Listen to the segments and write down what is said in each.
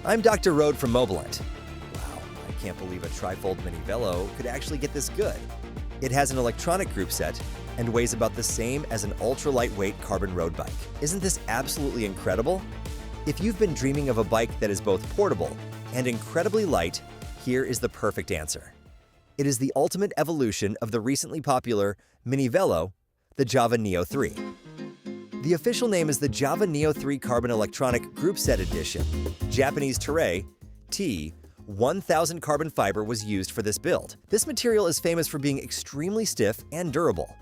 I'm Dr. Rode from Mobilant. Wow, I can't believe a Trifold Mini Velo could actually get this good. It has an electronic group set and weighs about the same as an ultra-lightweight carbon road bike. Isn't this absolutely incredible? If you've been dreaming of a bike that is both portable and incredibly light, here is the perfect answer. It is the ultimate evolution of the recently popular Mini Velo, the Java Neo 3. The official name is the Java Neo 3 Carbon Electronic Group Set Edition. Japanese Torx T-1000 carbon fiber was used for this build. This material is famous for being extremely stiff and durable,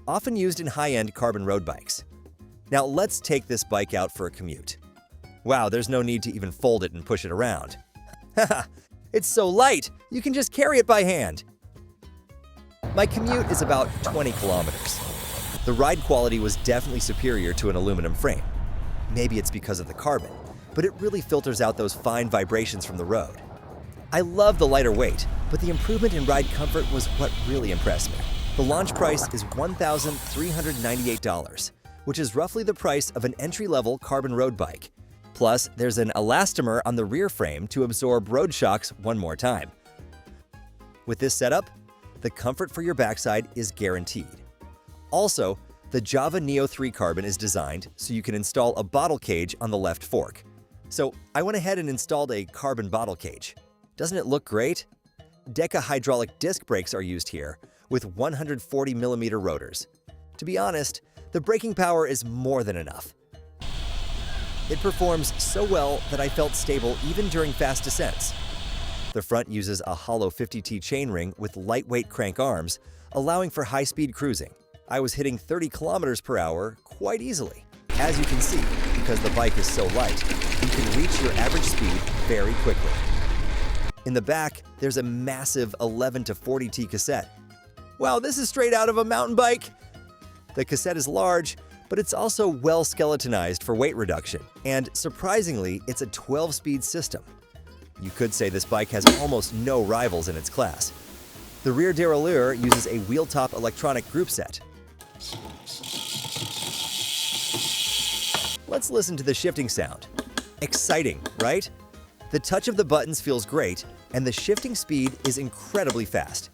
often used in high-end carbon road bikes. Now let's take this bike out for a commute. Wow, there's no need to even fold it and push it around. Haha, it's so light, you can just carry it by hand. My commute is about 20 kilometers. The ride quality was definitely superior to an aluminum frame. Maybe it's because of the carbon, but it really filters out those fine vibrations from the road. I love the lighter weight, but the improvement in ride comfort was what really impressed me. The launch price is $1,398, which is roughly the price of an entry-level carbon road bike. Plus, there's an elastomer on the rear frame to absorb road shocks one more time. With this setup, the comfort for your backside is guaranteed. Also, the Java Neo 3 Carbon is designed so you can install a bottle cage on the left fork. So I went ahead and installed a carbon bottle cage. Doesn't it look great? Deca hydraulic disc brakes are used here with 140mm rotors. To be honest, the braking power is more than enough. It performs so well that I felt stable even during fast descents. The front uses a hollow 50T chainring with lightweight crank arms, allowing for high-speed cruising. I was hitting 30 kilometers per hour quite easily. As you can see, because the bike is so light, you can reach your average speed very quickly. In the back, there's a massive 11 to 40T cassette. Wow, this is straight out of a mountain bike! The cassette is large, but it's also well skeletonized for weight reduction, and surprisingly, it's a 12-speed system. You could say this bike has almost no rivals in its class. The rear derailleur uses a wheel-top electronic group set. Let's listen to the shifting sound. Exciting, right? The touch of the buttons feels great, and the shifting speed is incredibly fast.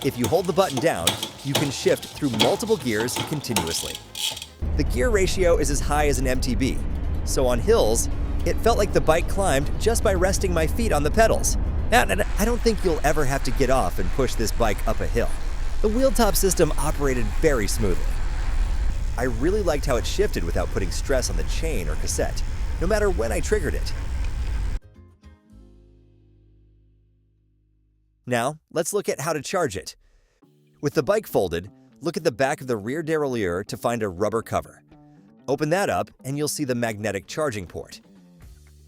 If you hold the button down, you can shift through multiple gears continuously. The gear ratio is as high as an MTB, so on hills, it felt like the bike climbed just by resting my feet on the pedals. I don't think you'll ever have to get off and push this bike up a hill. The wheel-top system operated very smoothly. I really liked how it shifted without putting stress on the chain or cassette, no matter when I triggered it. Now, let's look at how to charge it. With the bike folded, look at the back of the rear derailleur to find a rubber cover. Open that up and you'll see the magnetic charging port.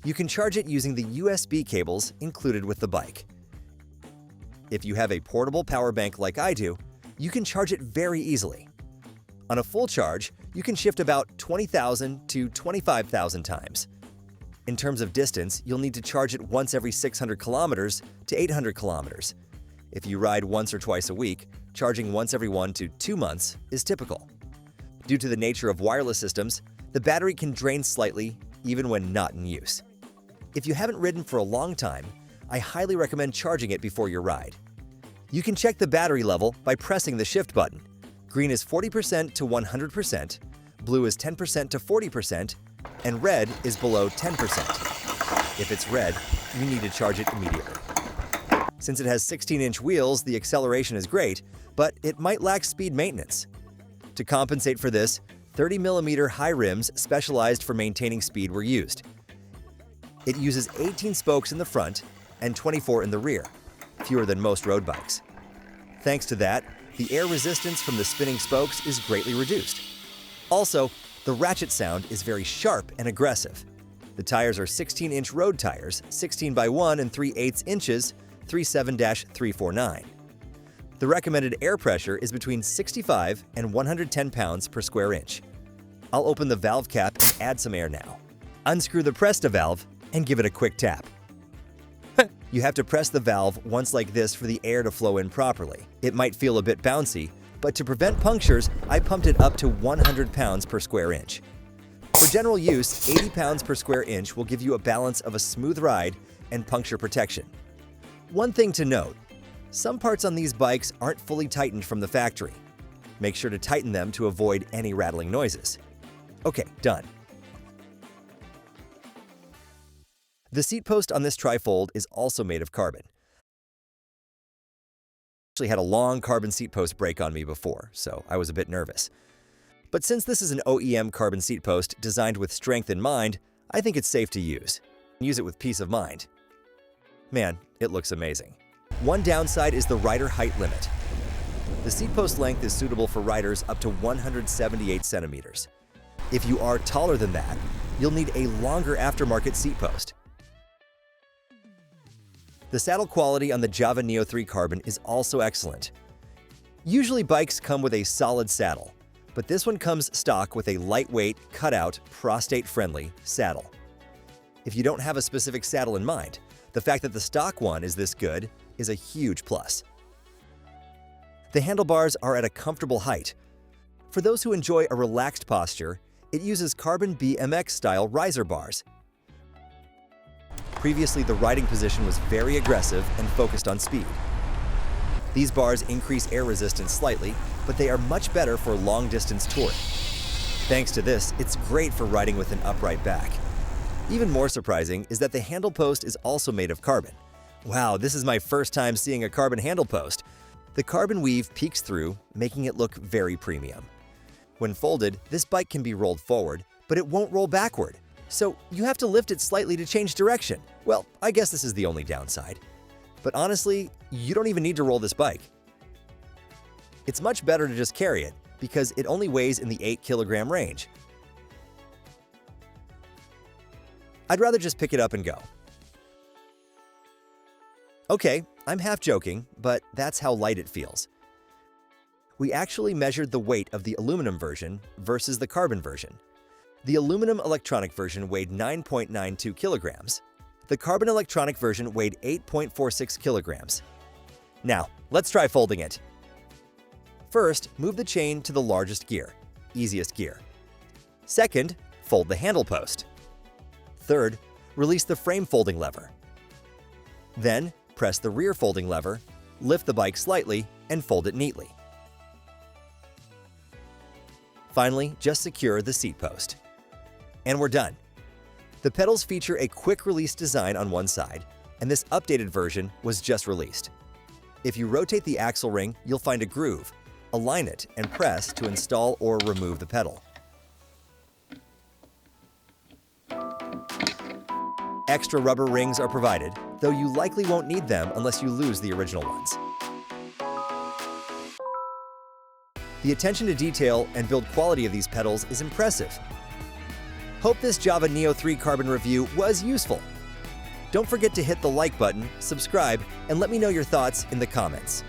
You can charge it using the USB cables included with the bike. If you have a portable power bank like I do, you can charge it very easily. On a full charge, you can shift about 20,000 to 25,000 times. In terms of distance, you'll need to charge it once every 600 kilometers to 800 kilometers. If you ride once or twice a week, charging once every 1 to 2 months is typical. Due to the nature of wireless systems, the battery can drain slightly even when not in use. If you haven't ridden for a long time, I highly recommend charging it before your ride. You can check the battery level by pressing the shift button. Green is 40% to 100%, blue is 10% to 40%, and red is below 10%. If it's red, you need to charge it immediately. Since it has 16-inch wheels, the acceleration is great, but it might lack speed maintenance. To compensate for this, 30mm high rims specialized for maintaining speed were used. It uses 18 spokes in the front and 24 in the rear, fewer than most road bikes. Thanks to that, the air resistance from the spinning spokes is greatly reduced. Also, the ratchet sound is very sharp and aggressive. The tires are 16-inch road tires, 16 by 1 and 3/8 inches, 37-349. The recommended air pressure is between 65 and 110 pounds per square inch. I'll open the valve cap and add some air now. Unscrew the Presta valve and give it a quick tap. You have to press the valve once like this for the air to flow in properly. It might feel a bit bouncy, but to prevent punctures, I pumped it up to 100 pounds per square inch. For general use, 80 pounds per square inch will give you a balance of a smooth ride and puncture protection. One thing to note, some parts on these bikes aren't fully tightened from the factory. Make sure to tighten them to avoid any rattling noises. Okay, done. The seat post on this Trifold is also made of carbon. I actually had a long carbon seat post break on me before, so I was a bit nervous. But since this is an OEM carbon seat post designed with strength in mind, I think it's safe to use. Use it with peace of mind. Man, it looks amazing. One downside is the rider height limit. The seat post length is suitable for riders up to 178 centimeters. If you are taller than that, you'll need a longer aftermarket seat post. The saddle quality on the Java Neo 3 Carbon is also excellent. Usually bikes come with a solid saddle, but this one comes stock with a lightweight, cutout, prostate-friendly saddle. If you don't have a specific saddle in mind, the fact that the stock one is this good is a huge plus. The handlebars are at a comfortable height. For those who enjoy a relaxed posture, it uses carbon BMX-style riser bars. Previously, the riding position was very aggressive and focused on speed. These bars increase air resistance slightly, but they are much better for long-distance touring. Thanks to this, it's great for riding with an upright back. Even more surprising is that the handle post is also made of carbon. Wow, this is my first time seeing a carbon handle post. The carbon weave peeks through, making it look very premium. When folded, this bike can be rolled forward, but it won't roll backward. So you have to lift it slightly to change direction. Well, I guess this is the only downside. But honestly, you don't even need to roll this bike. It's much better to just carry it because it only weighs in the 8-kilogram range. I'd rather just pick it up and go. Okay, I'm half joking, but that's how light it feels. We actually measured the weight of the aluminum version versus the carbon version. The aluminum electronic version weighed 9.92 kilograms. The carbon electronic version weighed 8.46 kilograms. Now, let's try folding it. First, move the chain to the largest gear, easiest gear. Second, fold the handle post. Third, release the frame folding lever. Then, press the rear folding lever, lift the bike slightly, and fold it neatly. Finally, just secure the seat post. And we're done. The pedals feature a quick-release design on one side, and this updated version was just released. If you rotate the axle ring, you'll find a groove. Align it and press to install or remove the pedal. Extra rubber rings are provided, though you likely won't need them unless you lose the original ones. The attention to detail and build quality of these pedals is impressive. Hope this Java Neo 3 Carbon review was useful. Don't forget to hit the like button, subscribe, and let me know your thoughts in the comments.